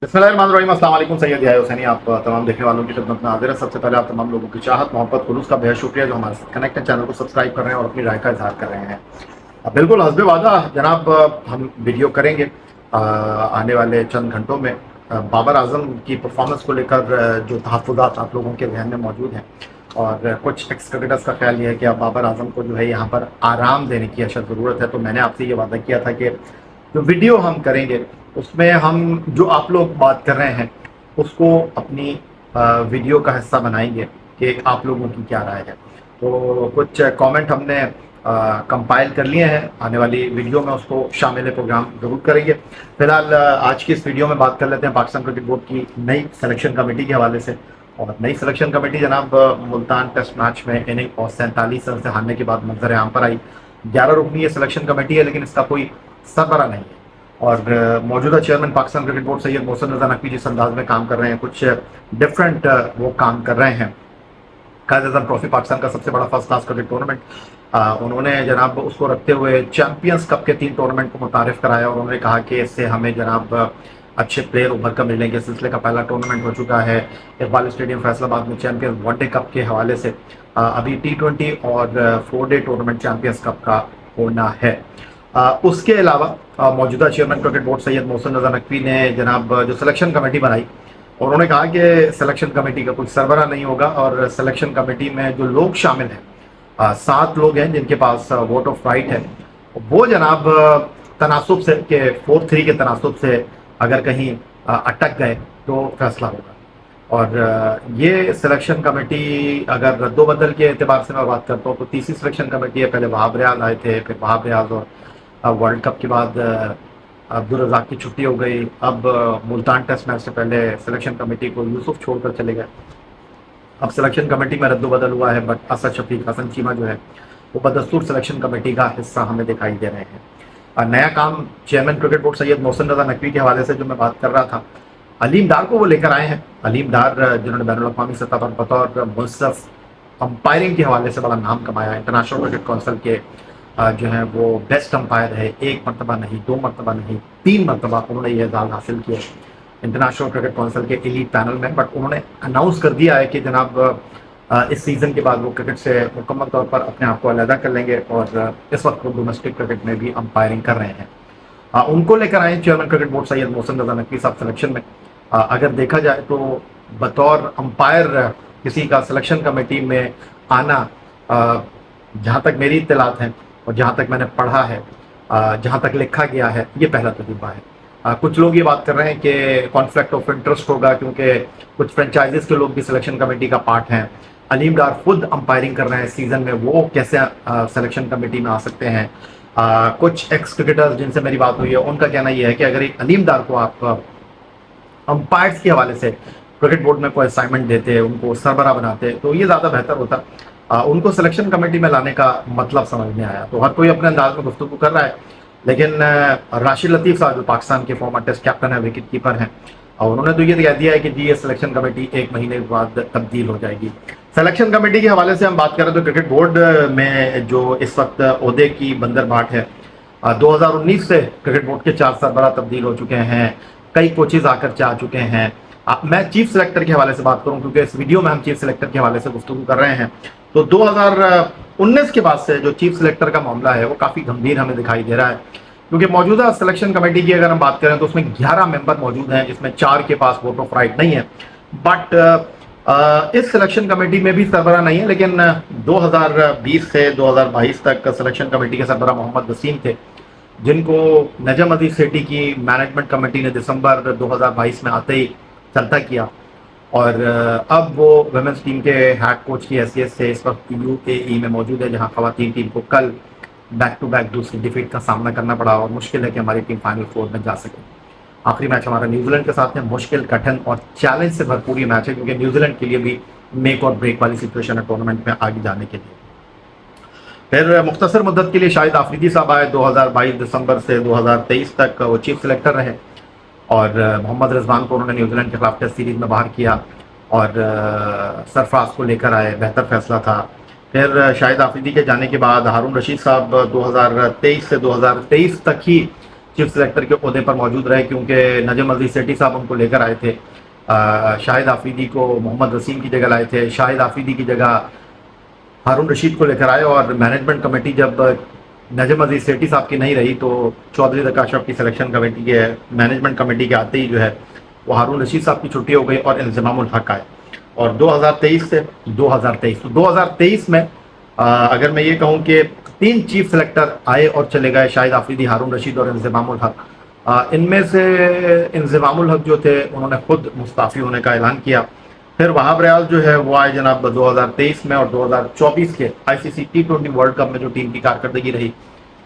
बिस्मिल्लाहिर्रहमानिर्रहीम, अस्सलाम वालेकुम। सैयद याह्या हुसैनी आप तमाम देखने वालों की खिदमत में हाजिर है। सबसे पहले आप तमाम लोगों की चाहत, मोहब्बत, खुलूस का बेहद शुक्रिया जो हमारे साथ कनेक्ट है, चैनल को सब्सक्राइब कर रहे हैं और अपनी राय का इजहार कर रहे हैं। बिल्कुल हस्बे वादा जनाब, हम वीडियो करेंगे आने वाले चंद घंटों में बाबर आजम की परफॉर्मेंस को लेकर जो तहफ़्फ़ुज़ात आप लोगों के जहन में मौजूद हैं, और कुछ एक्स क्रिकेटर्स का ख्याल ये है कि अब बाबर आजम को जो है यहाँ पर आराम देने की अशद ज़रूरत है। तो मैंने आपसे ये वादा किया था कि जो वीडियो हम करेंगे उसमें हम जो आप लोग बात कर रहे हैं उसको अपनी वीडियो का हिस्सा बनाएंगे कि आप लोगों की क्या राय है। तो कुछ कमेंट हमने कंपाइल कर लिए हैं, आने वाली वीडियो में उसको शामिल प्रोग्राम ज़रूर करेंगे। फिलहाल आज की इस वीडियो में बात कर लेते हैं पाकिस्तान क्रिकेट बोर्ड की नई सिलेक्शन कमेटी के हवाले से। और नई सिलेक्शन कमेटी जनाब मुल्तान टेस्ट मैच में इनिंग और 47 रन से हारने के बाद मंजर आम पर आई। 11 रुकनी ये सिलेक्शन कमेटी है, लेकिन इसका कोई सरबरा नहीं है। और मौजूदा chairman Pakistan cricket board Syed Mohsin Raza Naqvi जिस अंदाज में काम कर रहे हैं, कुछ डिफरेंट वो काम कर रहे हैं। कायद-ए-आज़म ट्रॉफी पाकिस्तान का सबसे बड़ा फर्स्ट क्लास क्रिकेट टूर्नामेंट, उन्होंने जनाब उसको रखते हुए चैंपियंस कप के 3 टूर्नामेंट को मुतारिफ कराया। और उन्होंने कहा कि इससे हमें जनाब अच्छे प्लेयर उभर कर मिलेंगे। सिलसिले का पहला टूर्नामेंट हो चुका है इकबाल स्टेडियम फैसलाबाद में चैंपियंस वनडे कप के हवाले से। अभी T20 और 4 डे टूर्नामेंट चैंपियंस कप का होना है। उसके अलावा मौजूदा chairman cricket board Syed Mohsin Raza Naqvi ने जनाब जो सिलेक्शन कमेटी बनाई, और उन्होंने कहा कि सिलेक्शन कमेटी का कोई सरबरा नहीं होगा। और सिलेक्शन कमेटी में जो लोग शामिल हैं, 7 लोग हैं जिनके पास वोट ऑफ राइट है, वो जनाब तनासुब से के 4-3 के तनासुब से अगर कहीं अटक गए तो फैसला होगा। और ये सिलेक्शन कमेटी अगर रद्दोबदल के एतबार से मैं बात करता हूँ तो तीसरी सिलेक्शन कमेटी है। पहले वहाब रियाज आए थे, फिर वहाब रियाज और वर्ल्ड कप के बाद अब्दुल रज़ाक की छुट्टी हो गई। अब मुल्तान टेस्ट मैच से पहले सिलेक्शन कमेटी को यूसुफ छोड़कर चले गए। अब सिलेक्शन कमेटी में रद्दोबदल हुआ है, बट असद शफीक, हसन चीमा जो है वो बदस्तूर सिलेक्शन कमेटी का हिस्सा हमें दिखाई दे रहे हैं। नया काम chairman cricket board Syed Mohsin Raza Naqvi के हवाले से जो मैं बात कर रहा था, अलीम डार को वो लेकर आए हैं। अलीम डार जिन्होंने बैनुल-अक़वामी सतह पर बतौर मुनसिफ अंपायरिंग के हवाले से बड़ा नाम कमाया है। इंटरनेशनल क्रिकेट काउंसिल के जो है वो बेस्ट अंपायर है। 1 मरतबा नहीं, 2 मरतबा नहीं, 3 मरतबा उन्होंने ये एजाज़ हासिल किया इंटरनेशनल क्रिकेट काउंसिल के एलीट पैनल में। बट उन्होंने अनाउंस कर दिया है कि जनाब इस सीज़न के बाद वो क्रिकेट से मुकम्मल तौर पर अपने आप को अलहदा कर लेंगे, और इस वक्त वो डोमेस्टिक क्रिकेट में भी अंपायरिंग कर रहे हैं। उनको लेकर आए chairman cricket board Syed Mohsin Raza Naqvi साहब सिलेक्शन में। अगर देखा जाए तो बतौर अंपायर किसी का सिलेक्शन कमेटी में आना, जहाँ तक मेरी इत्तलात हैं और जहाँ तक मैंने पढ़ा है, जहाँ तक लिखा गया है, ये पहला तजुर्बा है। कुछ लोग ये बात कर रहे हैं कि कॉन्फ्लिक्ट ऑफ इंटरेस्ट होगा, क्योंकि कुछ फ्रेंचाइजीज के लोग भी सिलेक्शन कमेटी का पार्ट हैं। अलीम डार खुद अंपायरिंग कर रहे हैं सीजन में, वो कैसे सिलेक्शन कमेटी में आ सकते हैं। कुछ एक्स क्रिकेटर्स जिनसे मेरी बात हुई है उनका कहना यह है कि अगर एक अलीम डार को आप अंपायर्स के हवाले से क्रिकेट बोर्ड में कोई असाइनमेंट देते, उनको सरबरा बनाते, तो ये ज़्यादा बेहतर होता। उनको सिलेक्शन कमेटी में लाने का मतलब समझ में आया। तो हर कोई अपने अंदाज में गुफ्तगू कर रहा है, लेकिन राशिद लतीफ़ साहब जो पाकिस्तान के फॉर्मर टेस्ट कैप्टन है, विकेट कीपर हैं, और उन्होंने तो ये कह दिया है कि जी ये सिलेक्शन कमेटी 1 महीने के बाद तब्दील हो जाएगी। सिलेक्शन कमेटी के हवाले से हम बात करें तो क्रिकेट बोर्ड में जो इस वक्त ओहदे की बंदरबाट है, 2019 से क्रिकेट बोर्ड के 4 सरबराह तब्दील हो चुके हैं, कई कोचेज आकर जा चुके हैं। मैं चीफ सेलेक्टर के हवाले से बात करूं, क्योंकि इस वीडियो में हम चीफ सेलेक्टर के हवाले से गुफ्तगू कर रहे हैं, तो 2019 के बाद से जो चीफ सेलेक्टर का मामला है वो काफ़ी गंभीर हमें दिखाई दे रहा है। क्योंकि मौजूदा सिलेक्शन कमेटी की अगर हम बात करें तो उसमें 11 मेंबर मौजूद हैं, जिसमें 4 के पास वोट ऑफ राइट नहीं है। बट इस सिलेक्शन कमेटी में भी सरबराह नहीं है, लेकिन 2020 से 2022 तक सिलेक्शन कमेटी के सरबराह मोहम्मद वसीम थे, जिनको नजम अजीज सेठी की मैनेजमेंट कमेटी ने दिसंबर 2022 में आते ही चलता किया। और अब वो वुमेन्स टीम के हेड कोच की हैसियत से इस वक्त UAE में मौजूद है, जहां खवातीन टीम को कल बैक टू बैक दूसरी डिफीट का सामना करना पड़ा, और मुश्किल है कि हमारी टीम फाइनल 4 में जा सके। आखिरी मैच हमारा न्यूजीलैंड के साथ है। मुश्किल, कठिन और चैलेंज से भरपूर ये मैच है, क्योंकि न्यूजीलैंड के लिए भी मेक और ब्रेक वाली सिचुएशन है टूर्नामेंट में आगे जाने के लिए। फिर मुख्तसर मुद्दत के लिए शाहिद आफरीदी साहब आए। 2022 दिसंबर से 2023 तक वो चीफ सेलेक्टर रहे, और मोहम्मद रिजवान को उन्होंने न्यूजीलैंड के खिलाफ टेस्ट सीरीज में बाहर किया, और सरफराज को लेकर आए, बेहतर फैसला था। फिर शाहिद आफरीदी के जाने के बाद हारून रशीद साहब 2023 से 2023 तक ही चीफ सेलेक्टर के ओहदे पर मौजूद रहे, क्योंकि नजम अजीज सेठी साहब उनको लेकर आए थे। शाहिद आफरीदी को मोहम्मद वसीम की जगह लाए थे, शाहिद आफरीदी की जगह हारून रशीद को लेकर आए, और मैनेजमेंट कमेटी जब नजम अजीज सेठी साहब की नहीं रही तो चौधरी ज़का की सिलेक्शन कमेटी के मैनेजमेंट कमेटी के आते ही जो है वो हारून रशीद साहब की छुट्टी हो गई और इंज़मामुल हक आए। और 2023 से 2023 में अगर मैं ये कहूँ कि 3 चीफ सेलेक्टर आए और चले गए, शाहिद आफरीदी, हारून रशीद और इंज़मामुल हक। इनमें से इंज़मामुल हक जो थे उन्होंने खुद मुस्ताफ़ी होने का ऐलान किया। फिर वहाब रियाज जो है वो आए जनाब 2023 में, और 2024 के ICC T20 वर्ल्ड कप में जो टीम की कारकर्दगी रही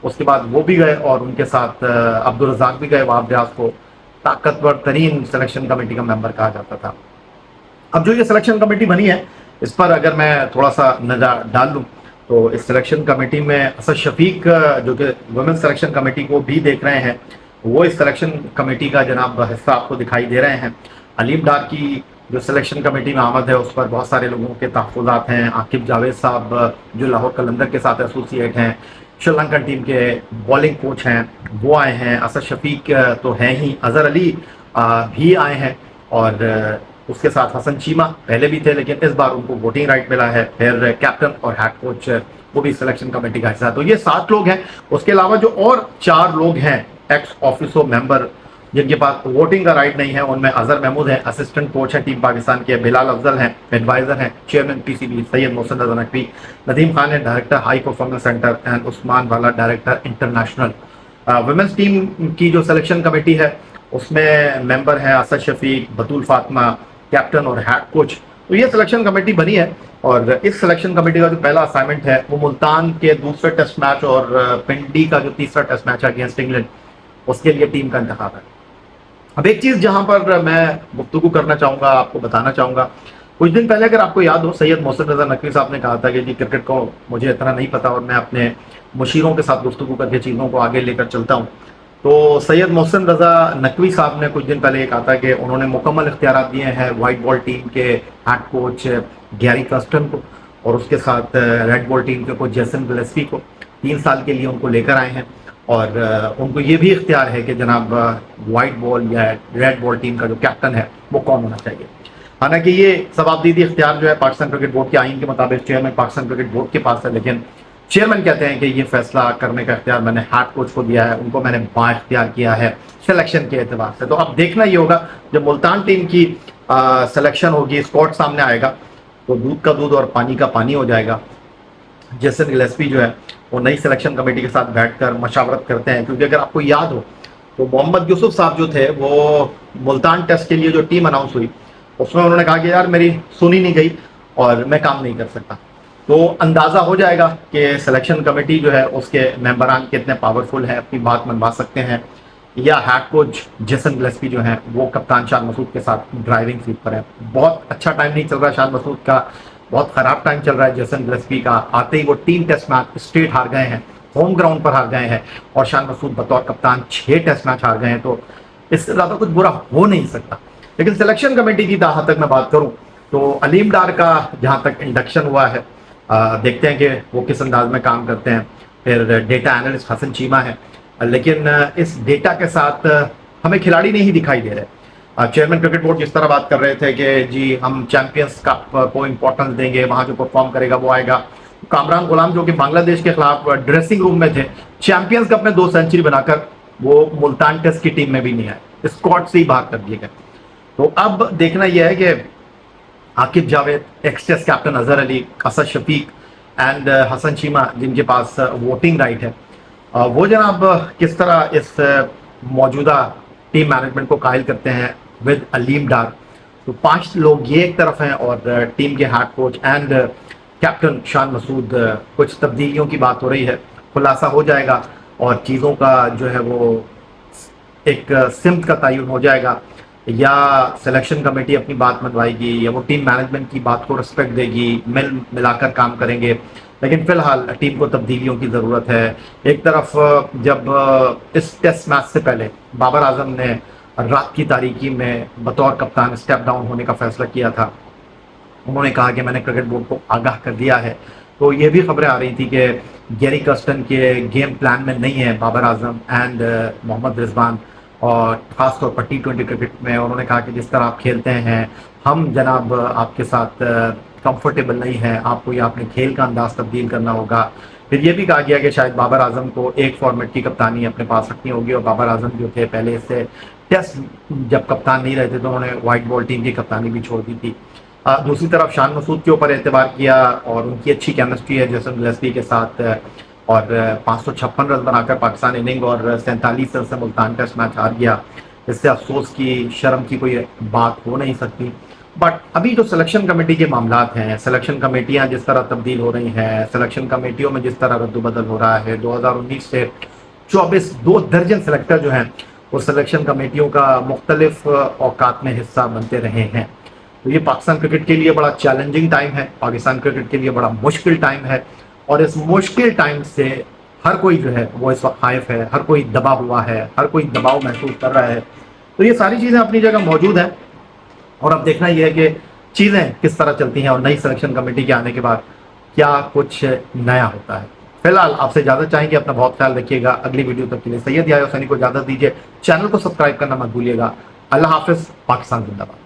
उसके बाद वो भी गए, और उनके साथ अब्दुल रज़ाक भी गए। वहाब रियाज को ताकतवर तरीन सिलेक्शन कमेटी का मेंबर कहा जाता था। अब जो ये सिलेक्शन कमेटी बनी है इस पर अगर मैं थोड़ा सा नज़र डाल लूँ तो इस सिलेक्शन कमेटी में असद शफीक जो कि वुमेन्स सिलेक्शन कमेटी को भी देख रहे हैं, वो इस सिलेक्शन कमेटी का जनाब हिस्सा आपको दिखाई दे रहे हैं। अलीम डार की जो सिलेक्शन कमेटी में आमद है उस पर बहुत सारे लोगों के तहफ़्फ़ुज़ात हैं। आकिब जावेद साहब जो लाहौर कलंदर के साथ एसोसिएट हैं, श्रीलंकन टीम के बॉलिंग कोच हैं, वो आए हैं। असद शफीक तो हैं ही, अज़हर अली भी आए हैं, और उसके साथ हसन चीमा पहले भी थे लेकिन इस बार उनको वोटिंग राइट मिला है। फिर कैप्टन और हेड कोच वो भी सिलेक्शन कमेटी का हिस्सा है। तो ये 7 लोग हैं। उसके अलावा जो और 4 लोग हैं एक्स ऑफिसो मेंबर जिनके पास वोटिंग का राइट नहीं है, उनमें अजहर महमूद है, असिस्टेंट कोच है टीम पाकिस्तान के, बिलाल अफजल हैं, एडवाइजर हैं, चेयरमैन PCB सैयद मोहसिन रज़ा नकवी, नदीम खान है director high performance centre, and Usman वाला डायरेक्टर इंटरनेशनल। वुमेंस टीम की जो सिलेक्शन कमेटी है उसमें मेंबर हैं असद शफीक, बतूल फातिमा, कैप्टन और हेड कोच। तो ये सिलेक्शन कमेटी बनी है, और इस सिलेक्शन कमेटी का जो पहला असाइनमेंट है वो मुल्तान के दूसरे टेस्ट मैच और पिंडी का जो तीसरा टेस्ट मैच है अगेंस्ट इंग्लैंड, उसके लिए टीम का इंतखाब है। अब एक चीज़ जहां पर मैं गुफ्तगू करना चाहूँगा, आपको बताना चाहूँगा, कुछ दिन पहले अगर आपको याद हो सैयद मोहसिन रज़ा नकवी साहब ने कहा था कि जी क्रिकेट को मुझे इतना नहीं पता और मैं अपने मुशीरों के साथ गुफ्तगू करके चीज़ों को आगे लेकर चलता हूँ। तो सैयद मोहसिन रज़ा नकवी साहब ने कुछ दिन पहले ये कहा था कि उन्होंने मुकम्मल इख्तियारात दिए हैं वाइट बॉल टीम के हेड कोच गैरी कर्स्टन को, और उसके साथ रेड बॉल टीम के कोच जेसन गिलेस्पी को 3 साल के लिए उनको लेकर आए हैं, और उनको ये भी इख्तियार है कि जनाब वाइट बॉल या रेड बॉल टीम का जो कैप्टन है वो कौन होना चाहिए। हालांकि ये सवाबदीदी इख्तियार जो है पाकिस्तान क्रिकेट बोर्ड के आइन के मुताबिक चेयरमैन पाकिस्तान क्रिकेट बोर्ड के पास है, लेकिन चेयरमैन कहते हैं कि ये फैसला करने का इख्तियार मैंने हेड कोच को दिया है, उनको मैंने बाइख्तियार किया है सिलेक्शन के एतबार से। तो अब देखना ये होगा जब मुल्तान टीम की सिलेक्शन होगी, स्क्वाड सामने आएगा तो दूध का दूध और पानी का पानी हो जाएगा। जेसन गिलेस्पी जो है वो नई सिलेक्शन कमेटी के साथ बैठकर मशावरत करते हैं, क्योंकि अगर आपको याद हो तो मोहम्मद यूसुफ साहब जो थे वो मुल्तान टेस्ट के लिए जो टीम अनाउंस हुई उसमें उन्होंने कहा कि यार मेरी सुनी नहीं गई और मैं काम नहीं कर सकता। तो अंदाज़ा हो जाएगा कि सिलेक्शन कमेटी जो है उसके मेंबरान कितने पावरफुल हैं, अपनी बात मनवा सकते हैं, या हेड कोच जेसन गिलेस्पी जो हैं वो कप्तान शान मसूद के साथ ड्राइविंग सीट पर है। बहुत अच्छा टाइम नहीं चल रहा शान मसूद का, बहुत ख़राब टाइम चल रहा है जेसन गिलेस्पी का। आते ही वो 3 टेस्ट मैच स्ट्रेट हार गए हैं, होम ग्राउंड पर हार गए हैं, और शान मसूद बतौर कप्तान 6 टेस्ट मैच हार गए हैं। तो इससे ज़्यादा कुछ बुरा हो नहीं सकता। लेकिन सिलेक्शन कमेटी की जहाँ तक मैं बात करूँ तो अलीम डार का जहाँ तक इंडक्शन हुआ है, देखते हैं कि वो किस अंदाज में काम करते हैं। फिर डेटा एनालिस्ट हसन चीमा है, लेकिन इस डेटा के साथ हमें खिलाड़ी नहीं दिखाई दे रहे। चेयरमैन क्रिकेट बोर्ड जिस तरह बात कर रहे थे कि जी हम चैंपियंस कप को इम्पोर्टेंस देंगे, वहाँ जो परफॉर्म करेगा वो आएगा। कामरान गुलाम जो कि बांग्लादेश के खिलाफ ड्रेसिंग रूम में थे, चैंपियंस कप में 2 सेंचुरी बनाकर वो मुल्तान टेस्ट की टीम में भी नहीं आए, स्क्वाड से ही बाहर कर दिए गए। तो अब देखना यह है कि Aqib Javed, ex test captain Azhar Ali, Asad Shafiq and Hasan Cheema जिनके पास वोटिंग राइट है, वो जनाब किस तरह इस मौजूदा टीम मैनेजमेंट को कायल करते हैं विद अलीम डार। तो 5 लोग ये एक तरफ हैं और टीम के head coach and captain Shan Masood. कुछ तब्दीलियों की बात हो रही है, खुलासा हो जाएगा और चीज़ों का जो है वो एक सिमत का तयन हो जाएगा, या सिलेक्शन कमेटी अपनी बात मनवाएगी या वो टीम मैनेजमेंट की बात को रिस्पेक्ट देगी, मिलाकर काम करेंगे। लेकिन फिलहाल टीम को तब्दीलियों की ज़रूरत है। एक तरफ जब इस टेस्ट मैच से पहले बाबर आजम ने रात की तारीकी में बतौर कप्तान स्टेप डाउन होने का फैसला किया था, उन्होंने कहा कि मैंने क्रिकेट बोर्ड को आगाह कर दिया है, تو یہ بھی خبریں آ رہی تھی کہ گیری کرسٹن کے گیم پلان میں نہیں ہے بابر اعظم اینڈ محمد رضوان، اور خاص طور پر T20 کرکٹ میں انہوں نے کہا کہ جس طرح آپ کھیلتے ہیں ہم جناب آپ کے ساتھ کمفرٹیبل نہیں ہیں، آپ کو یہ اپنے کھیل کا انداز تبدیل کرنا ہوگا۔ پھر یہ بھی کہا گیا کہ شاید بابر اعظم کو ایک فارمیٹ کی کپتانی اپنے پاس رکھنی ہوگی، اور بابر اعظم جو تھے پہلے سے ٹیسٹ جب کپتان نہیں رہتے تو انہوں نے وائٹ بال ٹیم کی کپتانی بھی چھوڑ دی تھی۔ دوسری طرف شان مسعود کے اوپر اعتبار کیا، اور ان کی اچھی کیمسٹری ہے جیسن گلیسپی کے ساتھ، اور 556 رن بنا کر پاکستان اننگ اور 47 رن سے ملتان ٹیسٹ میچ ہار گیا۔ اس سے افسوس کی شرم کی کوئی بات ہو نہیں سکتی۔ بٹ ابھی جو سلیکشن کمیٹی کے معاملات ہیں، سلیکشن کمیٹیاں جس طرح تبدیل ہو رہی ہیں، سلیکشن کمیٹیوں میں جس طرح رد و بدل ہو رہا ہے، 2019 سے 24 2 درجن سلیکٹر جو ہیں وہ سلیکشن کمیٹیوں کا مختلف اوقات میں حصہ بنتے رہے ہیں۔ تو یہ پاکستان کرکٹ کے لیے بڑا چیلنجنگ ٹائم ہے، پاکستان کرکٹ کے لیے بڑا مشکل ٹائم ہے، اور اس مشکل ٹائم سے ہر کوئی جو ہے وہ اس وقت خائف ہے، ہر کوئی دبا ہوا ہے، ہر کوئی دباؤ محسوس کر رہا ہے۔ تو یہ ساری چیزیں اپنی جگہ موجود ہیں، اور اب دیکھنا یہ ہے کہ چیزیں کس طرح چلتی ہیں، اور نئی سلیکشن کمیٹی کے آنے کے بعد کیا کچھ نیا ہوتا ہے۔ فی الحال آپ سے اجازت چاہیں گے، اپنا بہت خیال رکھیے گا۔ اگلی ویڈیو تک کے لیے سید یحییٰ حسینی کو اجازت دیجیے، چینل کو سبسکرائب کرنا مت بھولیے گا۔ اللہ حافظ، پاکستان زندہ باد۔